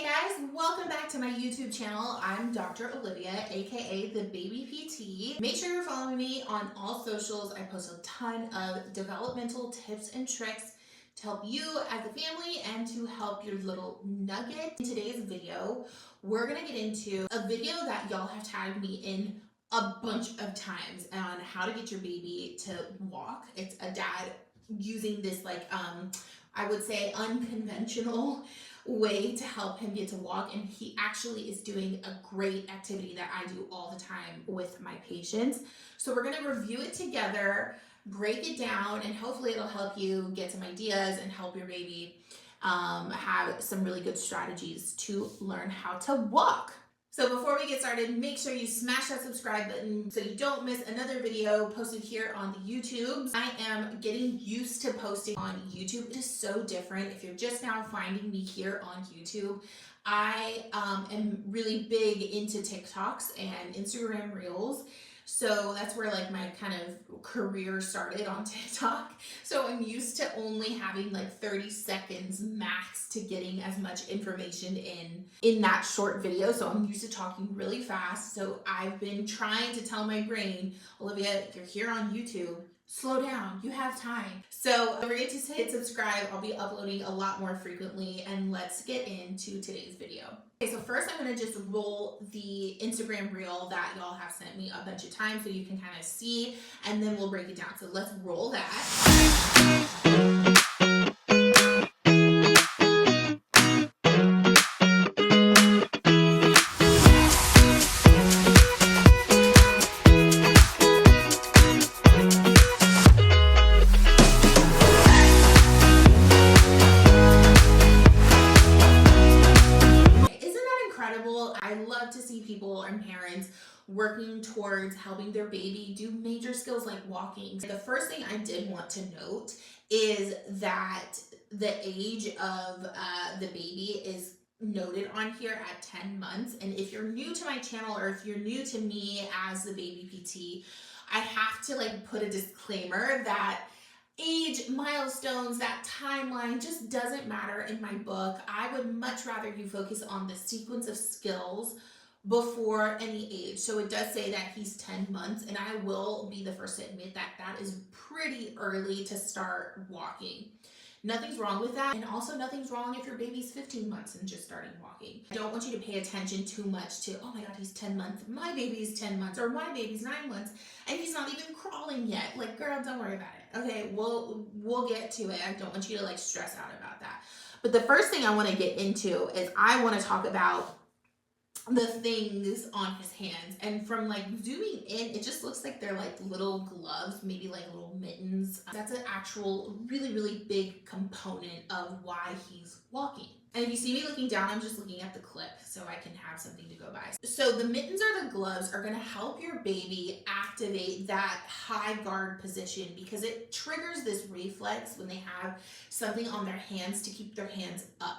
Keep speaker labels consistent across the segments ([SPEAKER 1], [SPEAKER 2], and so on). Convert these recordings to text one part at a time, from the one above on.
[SPEAKER 1] Hey guys, welcome back to my YouTube channel. I'm Dr. Olivia, aka the Baby PT. Make sure you're following me on all socials. I post a ton of developmental tips and tricks to help you as a family and to help your little nugget. In today's video, we're gonna get into a video that y'all have tagged me in a bunch of times on how to get your baby to walk. It's a dad using this I would say unconventional way to help him get to walk, and he actually is doing a great activity that I do all the time with my patients. So we're going to review it together, break it down, and hopefully it'll help you get some ideas and help your baby have some really good strategies to learn how to walk. So before we get started, make sure you smash that subscribe button so you don't miss another video posted here on the YouTube. I am getting used to posting on YouTube. It is so different. If you're just now finding me here on YouTube, I am really big into TikToks and Instagram Reels. So that's where like my kind of career started on TikTok. So I'm used to only having like 30 seconds max to getting as much information in that short video. So I'm used to talking really fast. So I've been trying to tell my brain, Olivia, you're here on YouTube. Slow down, you have time. So don't forget to hit subscribe. I'll be uploading a lot more frequently, and let's get into today's video. Okay, so first I'm gonna just roll the Instagram reel that y'all have sent me a bunch of times so you can kind of see, and then we'll break it down. So let's roll that. I love to see people and parents working towards helping their baby do major skills like walking. The first thing I did want to note is that the age of the baby is noted on here at 10 months. And if you're new to my channel, or if you're new to me as the baby PT, I have to like put a disclaimer that age, milestones, that timeline just doesn't matter in my book. I would much rather you focus on the sequence of skills before any age. So it does say that he's 10 months, and I will be the first to admit that that is pretty early to start walking. Nothing's wrong with that, and also nothing's wrong if your baby's 15 months and just starting walking. I don't want you to pay attention too much to, oh my god, he's 10 months, my baby's 10 months, or my baby's 9 months, and he's not even crawling yet. Like, girl, don't worry about it. Okay, we'll get to it. I don't want you to like stress out about that. But the first thing I want to get into is I want to talk about the things on his hands, and from like zooming in, it just looks like they're like little gloves, maybe like little mittens. That's an actual really big component of why he's walking. And if you see me looking down, I'm just looking at the clip so I can have something to go by. So the mittens or the gloves are going to help your baby activate that high guard position, because it triggers this reflex when they have something on their hands to keep their hands up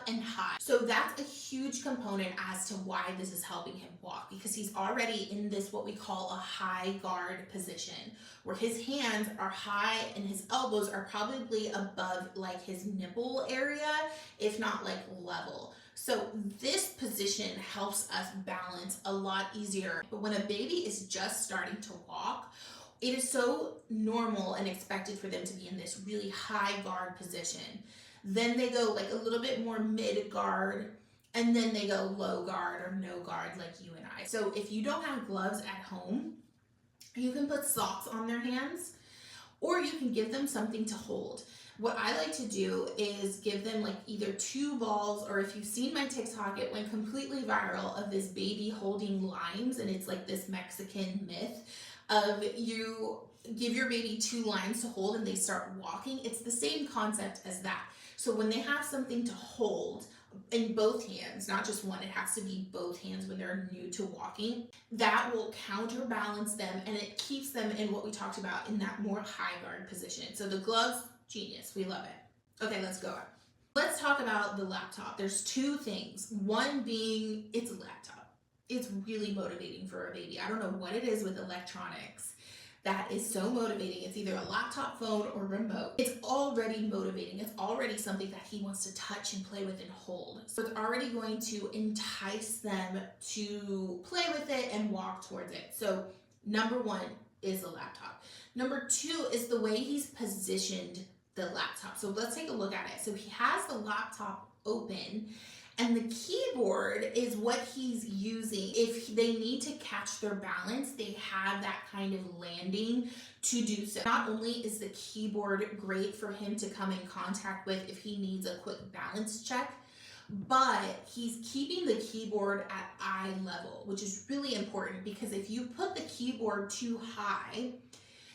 [SPEAKER 1] and high. So that's a huge component as to why this is helping him walk, because he's already in this what we call a high guard position, where his hands are high and his elbows are probably above like his nipple area, if not like level. So this position helps us balance a lot easier. But when a baby is just starting to walk, it is so normal and expected for them to be in this really high guard position. Then they go like a little bit more mid guard, and then they go low guard or no guard like you and I. So if you don't have gloves at home, you can put socks on their hands, or you can give them something to hold. What I like to do is give them like either 2 balls, or if you've seen my TikTok, it went completely viral, of this baby holding limes, and it's like this Mexican myth of you give your baby 2 lines to hold and they start walking. It's the same concept as that. So when they have something to hold in both hands, not just one, it has to be both hands when they're new to walking, that will counterbalance them, and it keeps them in what we talked about in that more high guard position. So the gloves, genius, we love it. Okay, let's go on. Let's talk about the laptop. There's 2 things. One being, it's a laptop. It's really motivating for a baby. I don't know what it is with electronics, that is so motivating. It's either a laptop, phone, or remote. It's already motivating. It's already something that he wants to touch and play with and hold. So it's already going to entice them to play with it and walk towards it. So number one is the laptop. Number two is the way he's positioned the laptop. So let's take a look at it. So he has the laptop open, and the keyboard is what he's using. If they need to catch their balance, they have that kind of landing to do so. Not only is the keyboard great for him to come in contact with if he needs a quick balance check, but he's keeping the keyboard at eye level, which is really important, because if you put the keyboard too high,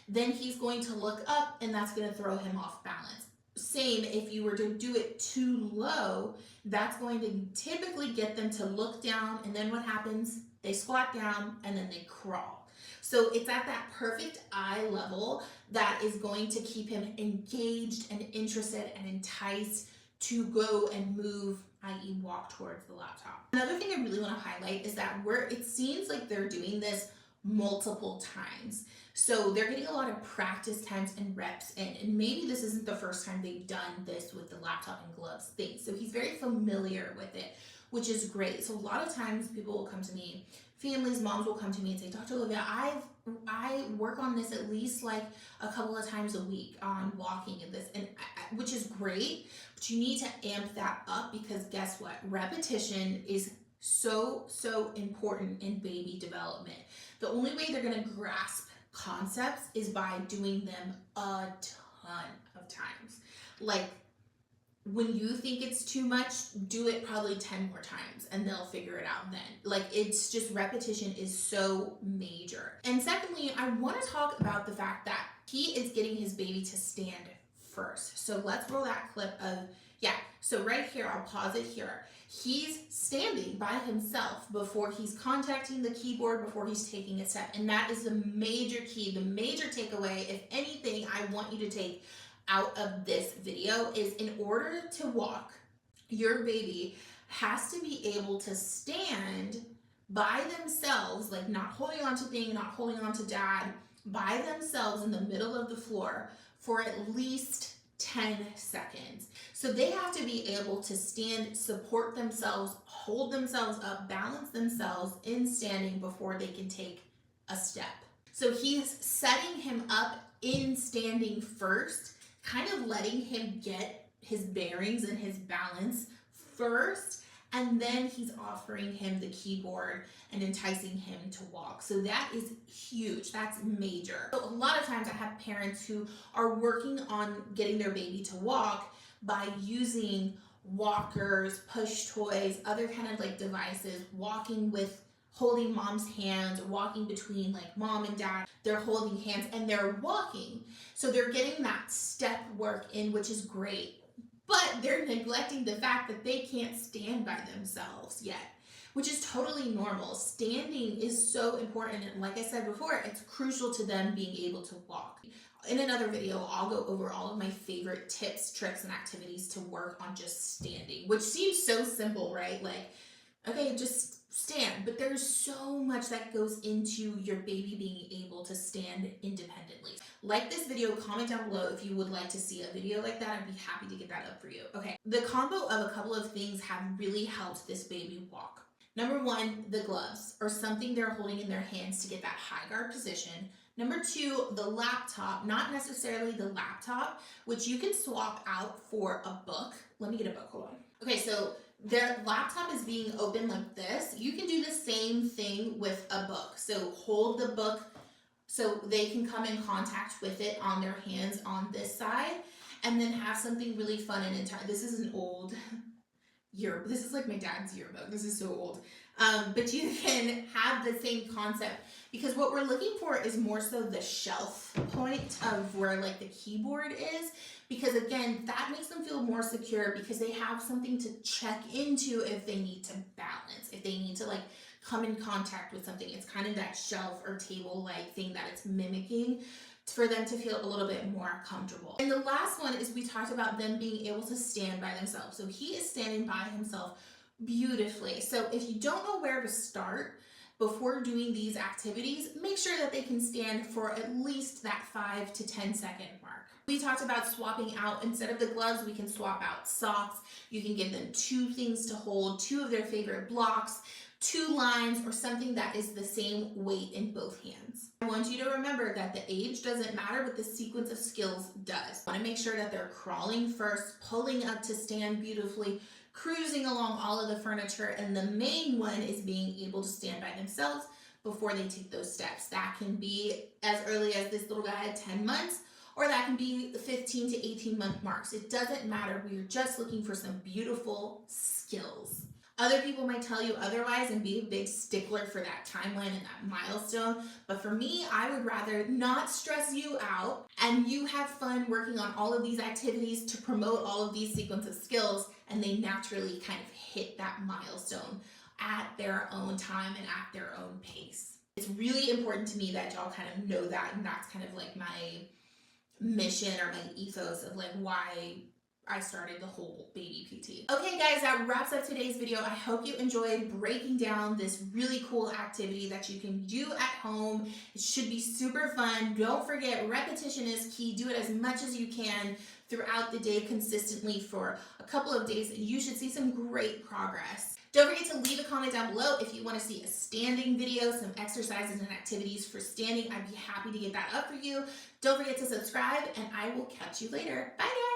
[SPEAKER 1] then he's going to look up and that's going to throw him off balance. Same if you were to do it too low, that's going to typically get them to look down, and then what happens? They squat down and then they crawl. So it's at that perfect eye level that is going to keep him engaged and interested and enticed to go and move, i.e. walk towards the laptop. Another thing I really want to highlight is that it seems like they're doing this multiple times. So they're getting a lot of practice times and reps in, and maybe this isn't the first time they've done this with the laptop and gloves thing. So he's very familiar with it, which is great. So a lot of times people will come to me, families, moms will come to me and say, Dr. Olivia, I work on this at least like a couple of times a week on walking and this, and which is great, but you need to amp that up, because guess what? Repetition is so important in baby development. The only way they're going to grasp concepts is by doing them a ton of times. Like, when you think it's too much, do it probably 10 more times and they'll figure it out then. Like, it's just, repetition is so major. And secondly, I want to talk about the fact that he is getting his baby to stand first. So let's roll that clip of, so right here, I'll pause it here. He's standing by himself before he's contacting the keyboard, before he's taking a step. And that is the major key, the major takeaway. If anything, I want you to take out of this video is, in order to walk, your baby has to be able to stand by themselves, like not holding on to things, not holding on to dad, by themselves in the middle of the floor for at least 10 seconds. So they have to be able to stand, support themselves, hold themselves up, balance themselves in standing before they can take a step. So he's setting him up in standing first, kind of letting him get his bearings and his balance first, and then he's offering him the keyboard and enticing him to walk. So that is huge. That's major. So a lot of times I have parents who are working on getting their baby to walk by using walkers, push toys, other kind of like devices, walking with, holding mom's hands, walking between like mom and dad. They're holding hands and they're walking. So they're getting that step work in, which is great. But they're neglecting the fact that they can't stand by themselves yet, which is totally normal. Standing is so important. And like I said before, it's crucial to them being able to walk. In another video, I'll go over all of my favorite tips, tricks, and activities to work on just standing, which seems so simple, right? Like, okay, just stand. But there's so much that goes into your baby being able to stand independently. Like this video, comment down below if you would like to see a video like that. I'd be happy to get that up for you. Okay, the combo of a couple of things have really helped this baby walk. Number one, the gloves, or something they're holding in their hands to get that high guard position. Number two, the laptop, not necessarily the laptop, which you can swap out for a book. Let me get a book, hold on. Okay, so their laptop is being open like this. You can do the same thing with a book. So hold the book so they can come in contact with it on their hands on this side, and then have something really fun and enticing. This is an old yearbook. This is like my dad's yearbook. This is so old. But you can have the same concept, because what we're looking for is more so the shelf point of where like the keyboard is, because again, that makes them feel more secure, because they have something to check into if they need to balance, if they need to like come in contact with something. It's kind of that shelf or table like thing that it's mimicking for them to feel a little bit more comfortable. And the last one is, we talked about them being able to stand by themselves. So he is standing by himself beautifully. So if you don't know where to start, before doing these activities, make sure that they can stand for at least that 5 to 10 second mark. We talked about swapping out, instead of the gloves, we can swap out socks. You can give them 2 things to hold, 2 of their favorite blocks, 2 lines, or something that is the same weight in both hands. I want you to remember that the age doesn't matter, but the sequence of skills does. I want to make sure that they're crawling first, pulling up to stand beautifully, cruising along all of the furniture, and the main one is being able to stand by themselves before they take those steps. That can be as early as this little guy at 10 months, or that can be the 15 to 18 month marks. It doesn't matter. We are just looking for some beautiful skills. Other people might tell you otherwise and be a big stickler for that timeline and that milestone. But for me, I would rather not stress you out and you have fun working on all of these activities to promote all of these sequence of skills, and they naturally kind of hit that milestone at their own time and at their own pace. It's really important to me that y'all kind of know that, and that's kind of like my mission or my ethos of like why I started the whole baby PT. Okay guys, that wraps up today's video. I hope you enjoyed breaking down this really cool activity that you can do at home. It should be super fun. Don't forget, repetition is key. Do it as much as you can throughout the day consistently for a couple of days, and you should see some great progress. Don't forget to leave a comment down below if you want to see a standing video, some exercises and activities for standing. I'd be happy to get that up for you. Don't forget to subscribe, and I will catch you later. Bye guys!